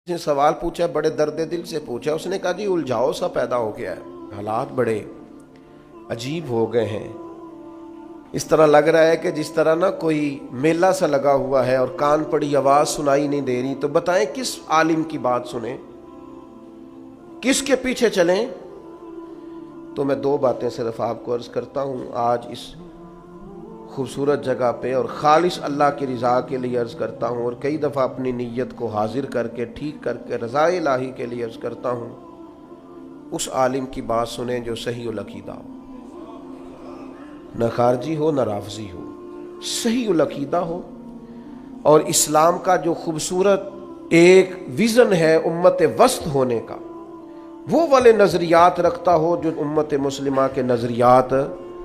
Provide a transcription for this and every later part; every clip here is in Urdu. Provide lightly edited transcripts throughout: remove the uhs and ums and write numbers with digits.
نے سوال پوچھا، بڑے درد دل سے پوچھا. اس نے کہا جی الجھاؤ سا پیدا ہو گیا ہے، حالات بڑے عجیب ہو گئے ہیں. اس طرح لگ رہا ہے کہ جس طرح نا کوئی میلہ سا لگا ہوا ہے اور کان پڑی آواز سنائی نہیں دے رہی. تو بتائیں کس عالم کی بات سنیں، کس کے پیچھے چلیں؟ تو میں دو باتیں صرف آپ کو عرض کرتا ہوں آج اس خوبصورت جگہ پہ، اور خالص اللہ کی رضا کے لیے عرض کرتا ہوں، اور کئی دفعہ اپنی نیت کو حاضر کر کے ٹھیک کر کے رضا الہی کے لیے عرض کرتا ہوں. اس عالم کی بات سنیں جو صحیح العقیدہ ہو، نہ خارجی ہو نہ رافضی ہو، صحیح العقیدہ ہو، اور اسلام کا جو خوبصورت ایک ویژن ہے امت وسط ہونے کا، وہ والے نظریات رکھتا ہو جو امت مسلمہ کے نظریات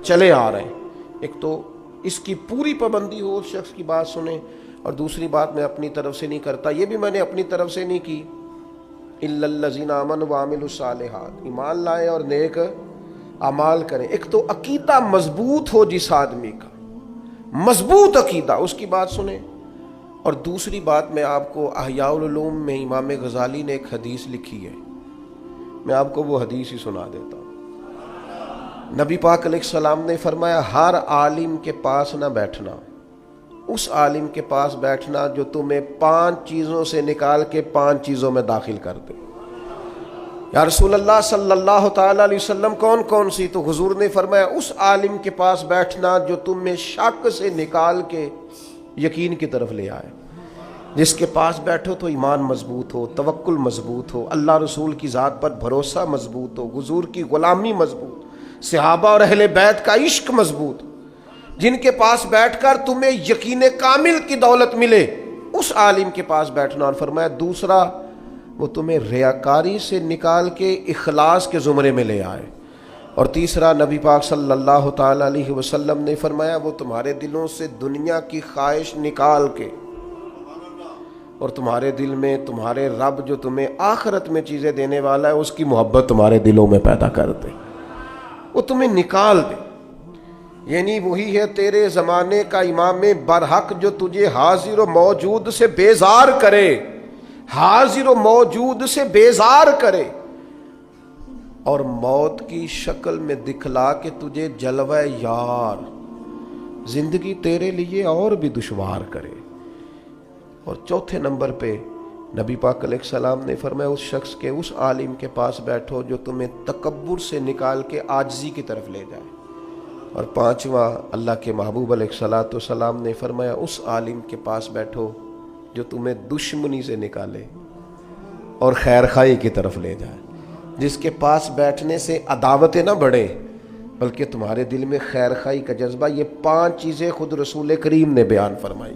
چلے آ رہے ہیں. ایک تو اس کی پوری پابندی ہو، اس شخص کی بات سنیں. اور دوسری بات میں اپنی طرف سے نہیں کرتا، یہ بھی میں نے اپنی طرف سے نہیں کی، الا الذین آمنوا وعملوا الصالحات، ایمان لائیں اور نیک اعمال کریں. ایک تو عقیدہ مضبوط ہو جس آدمی کا، مضبوط عقیدہ، اس کی بات سنیں. اور دوسری بات میں آپ کو احیاء العلوم میں امام غزالی نے ایک حدیث لکھی ہے، میں آپ کو وہ حدیث ہی سنا دیتا ہوں. نبی پاک علیہ السلام نے فرمایا ہر عالم کے پاس نہ بیٹھنا، اس عالم کے پاس بیٹھنا جو تمہیں 5 چیزوں سے نکال کے 5 چیزوں میں داخل کر دے. یا رسول اللہ صلی اللہ تعالی علیہ وسلم کون کون سی؟ تو حضور نے فرمایا اس عالم کے پاس بیٹھنا جو تمہیں شک سے نکال کے یقین کی طرف لے آئے. جس کے پاس بیٹھو تو ایمان مضبوط ہو، توکل مضبوط ہو، اللہ رسول کی ذات پر بھروسہ مضبوط ہو، حضور کی غلامی مضبوط، صحابہ اور اہل بیت کا عشق مضبوط، جن کے پاس بیٹھ کر تمہیں یقین کامل کی دولت ملے، اس عالم کے پاس بیٹھنا. اور فرمایا دوسرا وہ تمہیں ریاکاری سے نکال کے اخلاص کے زمرے میں لے آئے. اور تیسرا نبی پاک صلی اللہ تعالی علیہ وسلم نے فرمایا وہ تمہارے دلوں سے دنیا کی خواہش نکال کے، اور تمہارے دل میں تمہارے رب جو تمہیں آخرت میں چیزیں دینے والا ہے اس کی محبت تمہارے دلوں میں پیدا کر دے، وہ تمہیں نکال دے. یعنی وہی ہے تیرے زمانے کا امام برحق جو تجھے حاضر و موجود سے بیزار کرے، حاضر و موجود سے بیزار کرے، اور موت کی شکل میں دکھلا کے تجھے جلوہ یار، زندگی تیرے لیے اور بھی دشوار کرے. اور چوتھے نمبر پہ نبی پاک علیہ السلام نے فرمایا اس شخص کے، اس عالم کے پاس بیٹھو جو تمہیں تکبر سے نکال کے عاجزی کی طرف لے جائے. اور پانچواں اللہ کے محبوب علیہ السلام نے فرمایا اس عالم کے پاس بیٹھو جو تمہیں دشمنی سے نکالے اور خیر خواہی کی طرف لے جائے. جس کے پاس بیٹھنے سے عداوتیں نہ بڑھے بلکہ تمہارے دل میں خیر خواہی کا جذبہ. یہ 5 چیزیں خود رسول کریم نے بیان فرمائی.